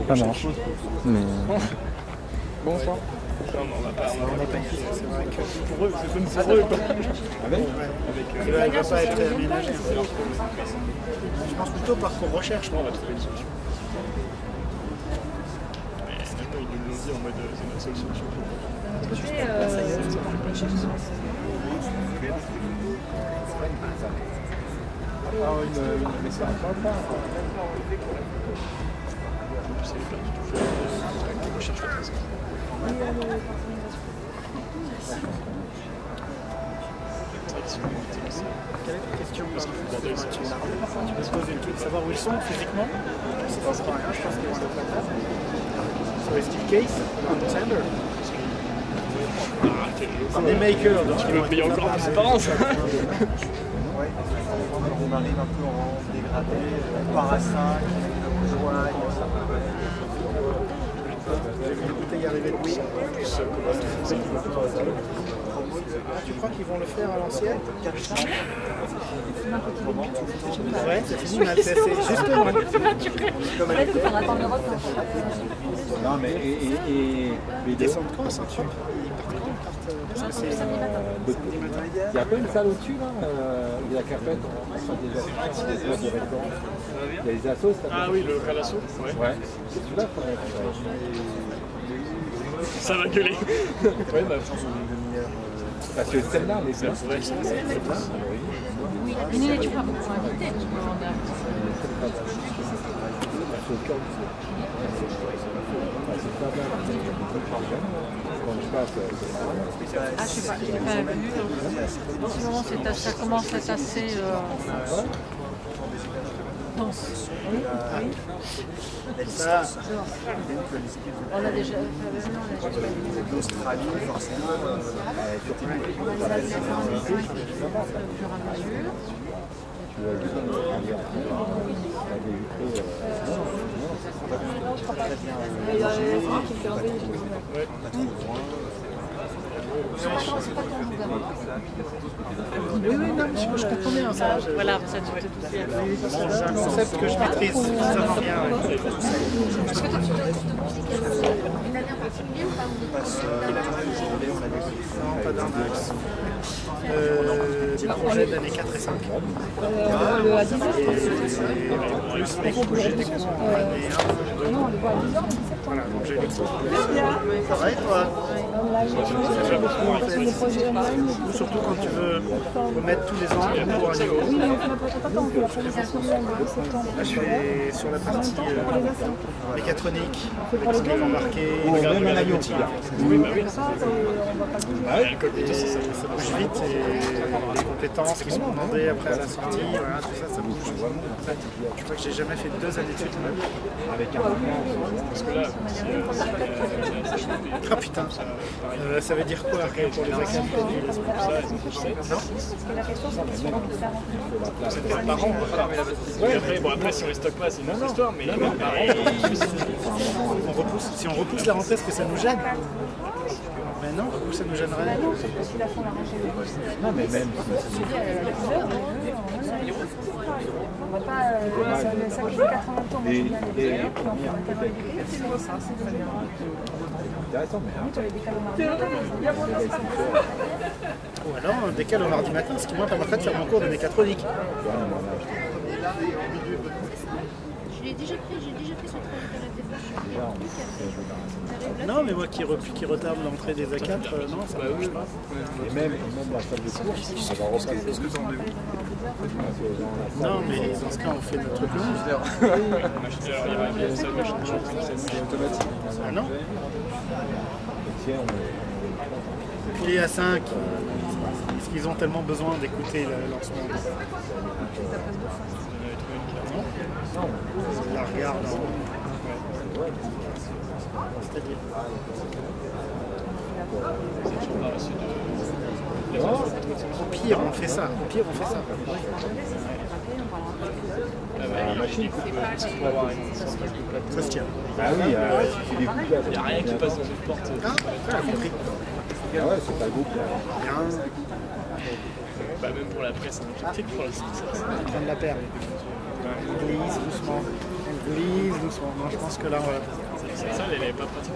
pas grand-chose. Mais... Bonsoir. Non, mais on n'a pas une piste, c'est vrai que pour eux, c'est comme pour eux. Il ne va pas être aménagé. Je pense plutôt par qu'on recherche, on va trouver une solution. Mais finalement, ils nous l'ont dit en mode c'est notre seule solution. Mais c'est un pas. C'est pas du tout fait. Qui recherche la trace. Quelle est ta question? Parce qu'il faut garder le situation. Tu peux se poser une question, savoir où ils sont physiquement. Ça passe pas rien, je pense qu'ils vont le faire. So is the case on the tender? C'est des makers, donc ils vont payer encore plus par ça. On arrive un peu en dégradé, par à 5, joie. J'ai vu une bouteille arriver de oui. Tu crois qu'ils vont le faire à l'ancienne? Ouais, c'est fini, mais c'est justement. Non, mais Ils descendent quand ça tue? Parce que c'est samedi matin. il n'y a pas une salle au-dessus là, il y a la carpette, il y a les assos. Ah oui, le calasso. Ouais. C'est celui-là, ça va gueuler. Ouais, bah, parce que celle-là, mais c'est vrai. Oui, mais nous, tu vas beaucoup inviter. Ah, je sais pas, je l'ai pas vu. En ce moment, ça commence à être assez dense. Ça, On a déjà L'Australie, forcément. on a des avions au fur et à mesure. oui, non, je comprends bien ça. Voilà, ça tu tout de suite. C'est un concept que je maîtrise suffisamment bien. Est-ce que toi, tu dois une année en particulier ou pas? Non, pas d'index. Des projets d'années 4 et 5. Le à 10 heures. Et plus les projets d'exposition l'année 1. Non, on le voit à 10 heures, 17 ans. Voilà, donc j'ai l'exposition. Ça va et toi? Ça fait beaucoup en fait. Les projets online. Surtout quand tu veux remettre tous les ans pour un niveau. Oui, mais on fait pas tant, on fait la présentation en septembre. Là, je fais sur la partie mécatronique, pour avec les ce qu'il faut deux, marquer, même le un avion. IoT. Oui, mais ça, on va pas bouger. Et ça bouge vite et les compétences qui sont demandées après à la sortie, voilà, tout ça, ça bouge. Je crois que j'ai jamais fait 2 années de suite même. avec un Parce que là, ah putain, ça veut dire quoi après pour les actions? Non? C'est par an. Après, si on les stocke pas, c'est une autre histoire, mais si on repousse la rentrée, est-ce que ça nous gêne? Mais non, ou ça nous gênerait? non, mais même On va pas. Ça fait 80 ans, moi je viens les deux, puis on fait un terrain électrique, c'est très bien. intéressant, mais Tu as les décalés au mardi matin. Ou alors on décale au mardi matin, ce qui moi permettrait de faire mon cours de mécatronique. Je l'ai déjà pris ce truc de la défense. Non, mais moi qui retarde l'entrée des A4, non, ça ne bouge pas. et même la salle de cours, on va repasser. Non, mais dans ce cas, on fait notre truc long. Ah non? Puis les A5, est-ce qu'ils ont tellement besoin d'écouter le lancement? Non. La regarde. C'est-à-dire. Au pire, on fait ça. La machine, Ça se tient. ah oui, c'est des coups Il n'y a rien qui passe dans une porte. Ah, compris. Ah ouais, c'est pas le groupe. Bien. Bah, même pour la presse, c'est pour la sortie. En train de la perdre. Glisse doucement. glisse doucement. Non, je pense que là, on va... Ça, elle est pas pratique.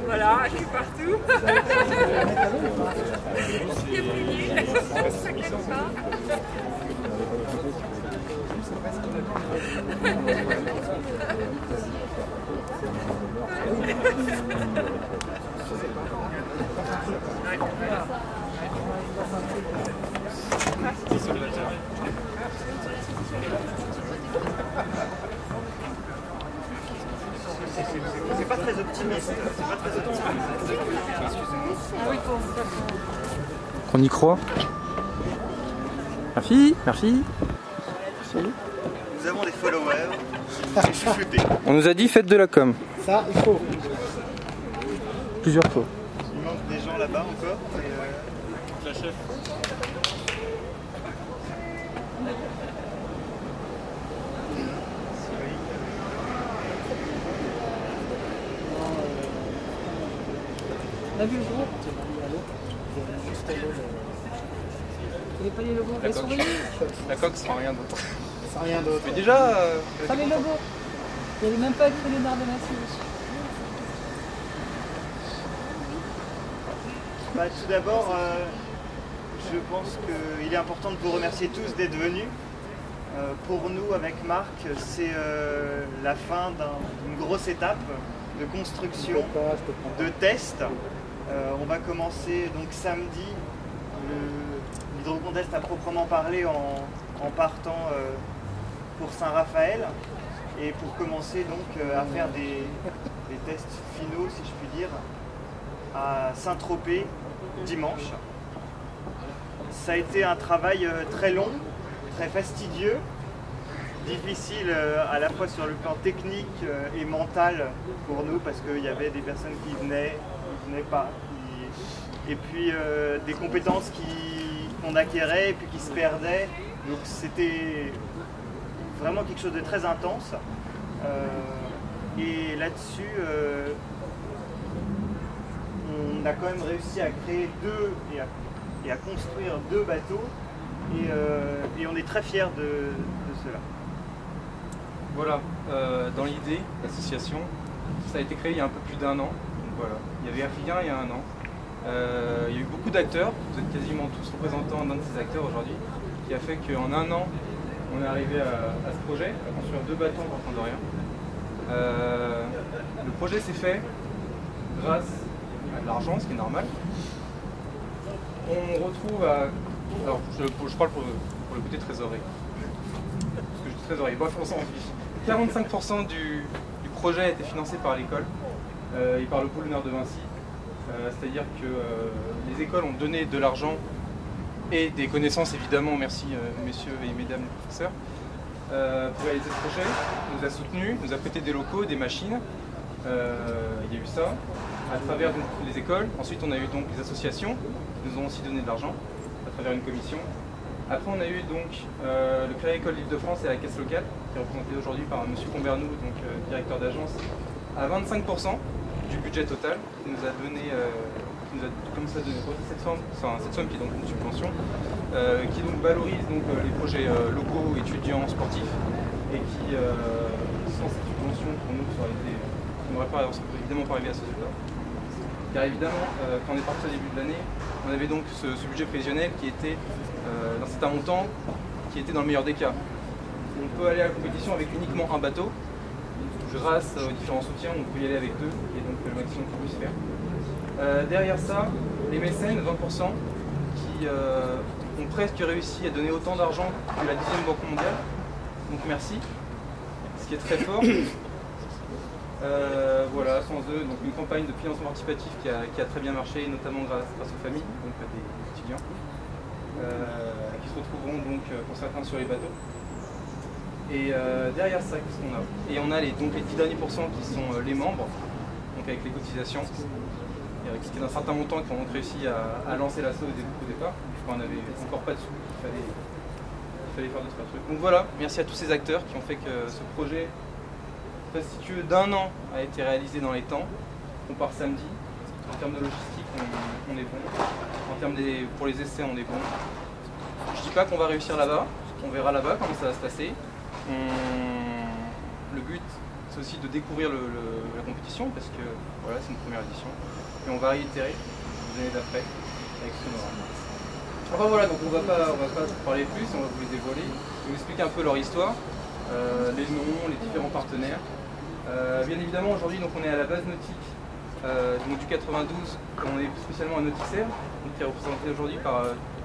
Voilà, je suis partout. Il est plié, ça claque pas. C'est pas très optimiste. Qu'on y croit. Merci, merci. Nous avons des followers. On nous a dit faites de la com. Ça, il faut. Plusieurs fois. Il manque des gens là-bas encore. La chef. On a vu le gros. Il n'y a pas les logos. Les souris. La coque sera rien d'autre. Sans rien d'autre. Mais déjà. Pas les logos. Il n'y avait même pas écrit Léonard de Vinci. Bah, tout d'abord, je pense qu'il est important de vous remercier tous d'être venus. Pour nous, avec Marc, c'est la fin d'une grosse étape de construction, de test. On va commencer donc samedi l'hydrocontest à proprement parler en partant pour Saint-Raphaël et pour commencer donc à faire des tests finaux, si je puis dire, à Saint-Tropez dimanche. Ça a été un travail très long, très fastidieux, difficile à la fois sur le plan technique et mental pour nous parce qu'il y avait des personnes qui venaient pas, et puis des compétences qu'on acquérait et puis qui se perdaient. Donc c'était vraiment quelque chose de très intense. Et là-dessus, on a quand même réussi à créer et à construire 2 bateaux et on est très fiers de cela. Voilà, dans l'idée, l'association, ça a été créé il y a un peu plus d'1 an. Donc voilà, il y avait rien il y a 1 an. Il y a eu beaucoup d'acteurs, vous êtes quasiment tous représentants d'un de ces acteurs aujourd'hui, qui a fait qu'en 1 an, on est arrivé à ce projet, à construire 2 bateaux en partant de rien. Le projet s'est fait grâce à de l'argent, ce qui est normal. On retrouve à... Alors, je parle pour le côté trésorerie. Parce que je dis trésorerie, bref, on s'en fiche. 45% du projet a été financé par l'école et par le pôle Léonard de Vinci. C'est-à-dire que les écoles ont donné de l'argent et des connaissances, évidemment, merci messieurs et mesdames les professeurs, pour réaliser ce projet. Nous a soutenus, nous a prêté des locaux, des machines. Il y a eu ça à travers donc, les écoles. Ensuite, on a eu donc les associations qui nous ont aussi donné de l'argent à travers une commission. Après, on a eu donc le Crédit Agricole d'Île-de-France et la caisse locale, qui est représentée aujourd'hui par M. Combernou, donc directeur d'agence, à 25% du budget total, qui nous a donné, cette somme qui est donc une subvention, qui donc valorise donc, les projets locaux, étudiants, sportifs, et qui, sans cette subvention, pour nous, ça n'aurait évidemment pas arrivé à ce résultat. Car évidemment, quand on est parti au début de l'année, on avait donc ce budget prévisionnel qui était d'un certain montant, qui était dans le meilleur des cas. On peut aller à la compétition avec uniquement un bateau. Grâce aux différents soutiens, on peut y aller avec 2, et donc le maximum qu'on puisse faire. Derrière ça, les mécènes, 20%, qui ont presque réussi à donner autant d'argent que la 10e Banque mondiale. Donc merci, ce qui est très fort. Voilà, sans eux, donc une campagne de financement participatif qui a très bien marché, notamment grâce aux familles, donc à des étudiants, qui se retrouveront donc pour certains sur les bateaux. Et derrière ça, qu'est-ce qu'on a? Et on a donc les 10 derniers pourcents qui sont les membres, donc avec les cotisations, et avec ce qui est d'un certain montant qui ont donc réussi à lancer l'assaut au départ, puisqu'on n'avait encore pas de sous, il fallait faire d'autres trucs. Donc voilà, merci à tous ces acteurs qui ont fait que ce projet fastidieux d'1 an a été réalisé dans les temps. on part samedi. En termes de logistique, on est bon. En termes pour les essais, on est bon. Je dis pas qu'on va réussir là-bas. On verra là-bas comment ça va se passer. Le but, c'est aussi de découvrir la compétition parce que voilà, c'est une première édition. Et on va réitérer les années d'après avec Sonora. Enfin voilà, donc on va pas parler plus, on va vous les dévoiler. Je vais vous expliquer un peu leur histoire, les noms, les différents partenaires. Bien évidemment, aujourd'hui, on est à la base nautique du 92, on est spécialement à Nautixair, qui est représenté aujourd'hui par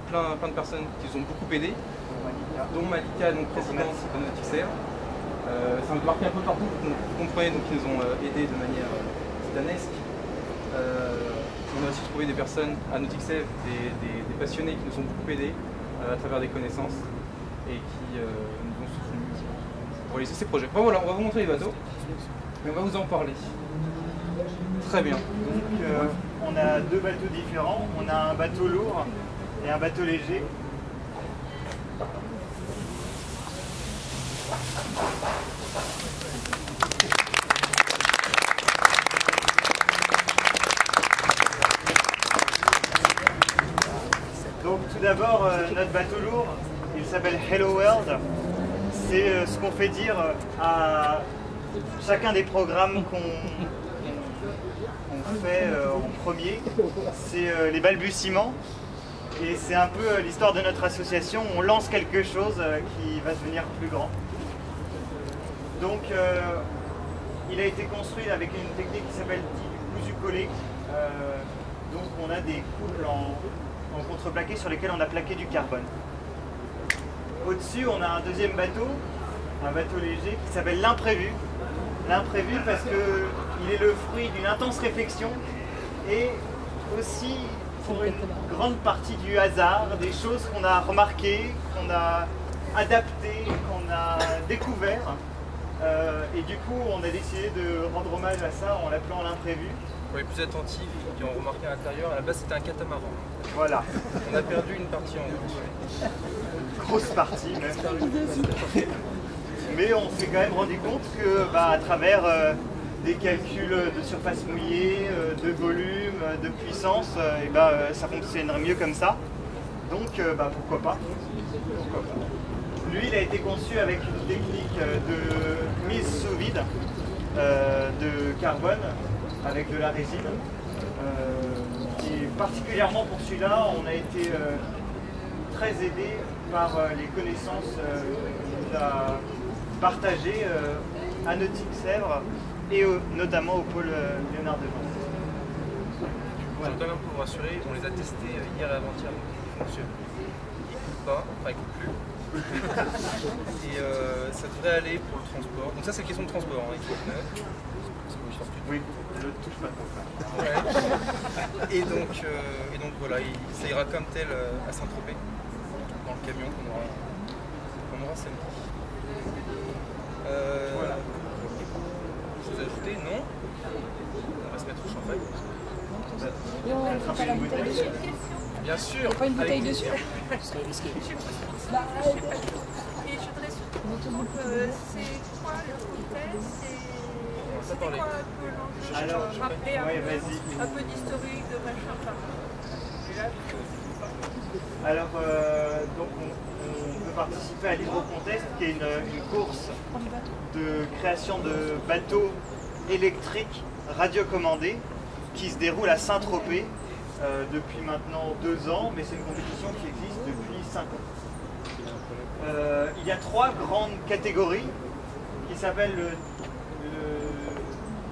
plein de personnes qui nous ont beaucoup aidé, dont Malika, présidente de Nautixair. Ça nous marque un peu partout, vous comprenez, qui nous ont aidés de manière titanesque. On a aussi trouvé des personnes à Nautixair, des passionnés qui nous ont beaucoup aidés à travers des connaissances et qui nous ont soutenus pour réaliser ces projets. Bon, voilà, on va vous montrer les bateaux, mais on va vous en parler. Très bien. Donc, on a deux bateaux différents. On a un bateau lourd et un bateau léger. Donc tout d'abord, notre bateau lourd, il s'appelle Hello World. C'est ce qu'on fait dire à chacun des programmes qu'on fait en premier. C'est les balbutiements. Et c'est un peu l'histoire de notre association. On lance quelque chose qui va devenir plus grand. Donc il a été construit avec une technique qui s'appelle du cousu collé. Donc on a des couples en contreplaqué sur lesquels on a plaqué du carbone. Au-dessus, on a un deuxième bateau, un bateau léger qui s'appelle l'imprévu. L'imprévu parce qu'il est le fruit d'une intense réflexion et aussi pour une grande partie du hasard, des choses qu'on a remarquées, qu'on a adaptées, qu'on a découvertes. Et du coup, on a décidé de rendre hommage à ça en l'appelant l'imprévu. Pour les plus attentifs qui ont remarqué à l'intérieur, à la base c'était un catamaran. Voilà. On a perdu une partie en route. Grosse partie même. Mais on s'est quand même rendu compte que à travers des calculs de surface mouillée, de volume, de puissance, ça fonctionnerait mieux comme ça. Donc pourquoi pas. Lui, il a été conçu avec une technique de mise sous vide de carbone avec de la résine. Et particulièrement pour celui-là, on a été très aidé par les connaissances qu'on nous a partagées à Nautixair et notamment au pôle Léonard de Vinci. Voilà. Quand même pour vous rassurer, on les a testés hier et avant-hier, ils fonctionnent. Ils ne coupent pas, enfin ils ne coupent plus. Et ça devrait aller pour le transport. Donc ça c'est une question de transport, hein, oui, je ne touche pas trop ça. Ouais. Et donc voilà, ça ira comme tel à Saint-Tropez, dans le camion qu'on aura samedi. Voilà. Vous ajoutez, non? On va se mettre au champagne. Et on ne fera pas la bouteille dessus? Bien sûr. Pas une bouteille dessus? C'est risqué. Bah, Et je voudrais surtout c'est quoi le contexte? C'est quoi un peu l'enjeu? Alors, rappeler ouais, vas-y. un peu d'historique, de machin, enfin. Et là, Alors, donc on peut participer à l'Hydro-Contest, qui est une course de création de bateaux électriques radiocommandés qui se déroule à Saint-Tropez depuis maintenant 2 ans, mais c'est une compétition qui existe depuis 5 ans. Il y a 3 grandes catégories qui s'appellent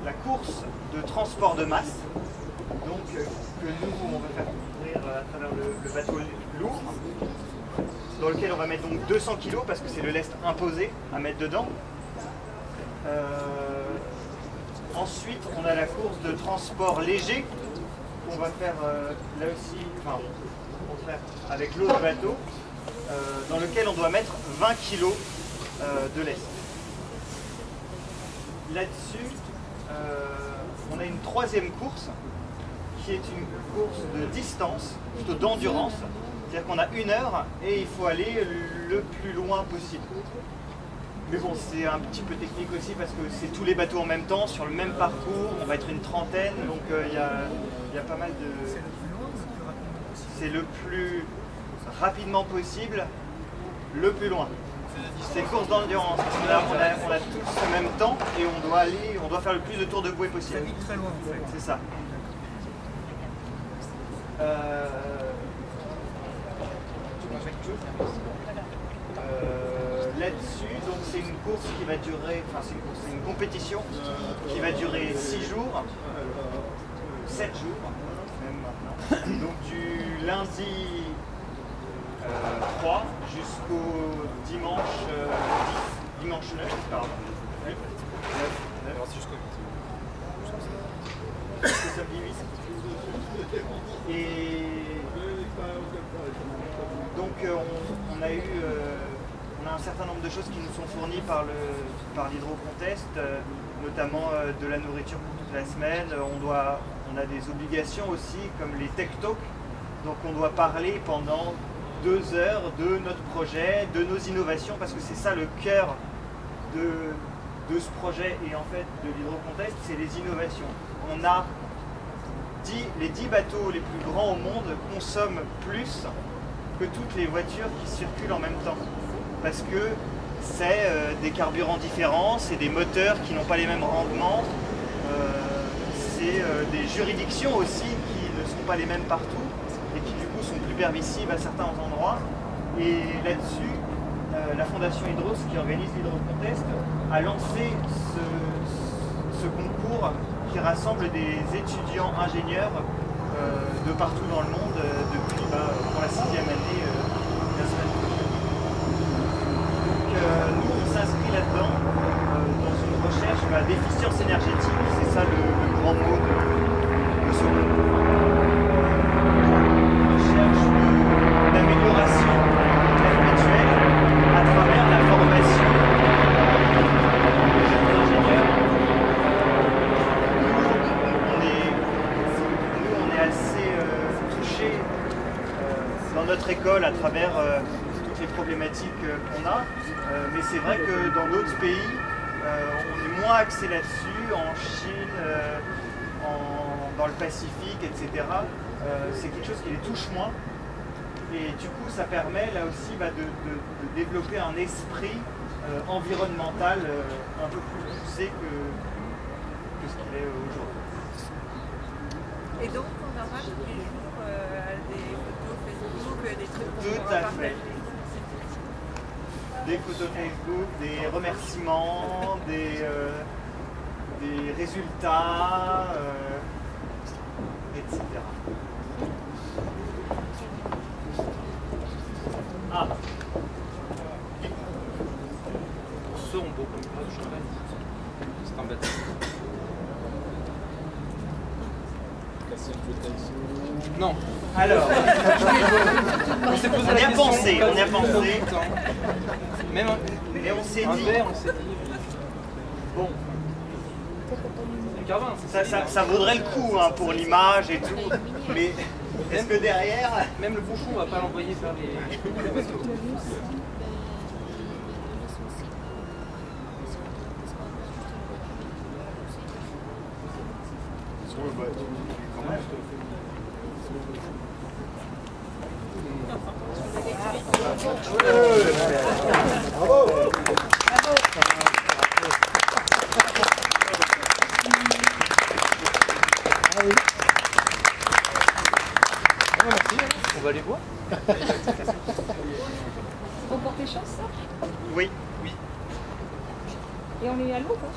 la course de transport de masse, donc que nous on va faire découvrir à travers le bateau lourd, dans lequel on va mettre donc 200 kg parce que c'est le lest imposé à mettre dedans. Ensuite on a la course de transport léger qu'on va faire là aussi, enfin au contraire avec l'autre bateau, dans lequel on doit mettre 20 kg de lest. Là-dessus, on a une 3e course qui est une course de distance, plutôt d'endurance. C'est-à-dire qu'on a 1 heure et il faut aller le plus loin possible. Mais bon, c'est un petit peu technique aussi parce que c'est tous les bateaux en même temps, sur le même parcours, on va être une trentaine, donc il y a pas mal de... C'est le plus rapidement possible, le plus loin. C'est une course d'endurance, parce que là on a tous le même temps et on doit faire le plus de tours de bouée possible. Ça vit très loin en fait. C'est ça. Là-dessus, donc c'est une course qui va durer, enfin c'est une compétition qui va durer 6 jours, 7 jours même maintenant. Donc du lundi 3 jusqu'au dimanche 10, dimanche 9, pardon. 9, Jusqu'au 8. samedi 8. Et donc on a un certain nombre de choses qui nous sont fournies par l'Hydro-Contest, notamment de la nourriture pour toute la semaine. On a des obligations aussi, comme les Tech Talks. Donc on doit parler pendant 2 heures de notre projet, de nos innovations, parce que c'est ça le cœur de ce projet et en fait de l'Hydro-Contest, c'est les innovations. On a les 10 bateaux les plus grands au monde consomment plus que toutes les voitures qui circulent en même temps. Parce que c'est des carburants différents, c'est des moteurs qui n'ont pas les mêmes rendements, c'est des juridictions aussi qui ne sont pas les mêmes partout et qui du coup sont plus permissibles à certains endroits. Et là-dessus, la Fondation Hydros, qui organise l'Hydro-Contest, a lancé ce concours qui rassemble des étudiants ingénieurs de partout dans le monde depuis pour la 6e année la semaine prochaine. Donc nous on s'inscrit là-dedans dans une recherche d'efficience énergétique, c'est ça le grand mot de ce concours. Recherche d'amélioration perpétuelle à travers la formation des jeunes ingénieurs. Nous, on est assez touchés dans notre école à travers toutes les problématiques qu'on a, mais c'est vrai que dans d'autres pays, on est moins axé là-dessus, en Chine, dans le Pacifique, etc. C'est quelque chose qui les touche moins. Et du coup, ça permet là aussi de développer un esprit environnemental un peu plus poussé que ce qu'il est aujourd'hui. Et donc, on aura tous les jours des photos Facebook, des trucs qu'on Tout pourra à partager. fait. Des photos Facebook, des remerciements, des résultats, etc. Ah, Ceux ont beaucoup de champagne. C'est un bâtiment. Non. alors, On s'est posé On la y a question, pensé, pas on y a tout pensé. le temps. Même et on s'est un dit, verre, on s'est dit. bon, Un carvin, c'est ça vaudrait le coup hein, pour l'image et tout, mais est-ce que derrière... Même le bouchon, on va pas l'envoyer faire les bateaux. On va aller voir. Remporter chance, ça? Oui. Et on est à l'eau, quoi.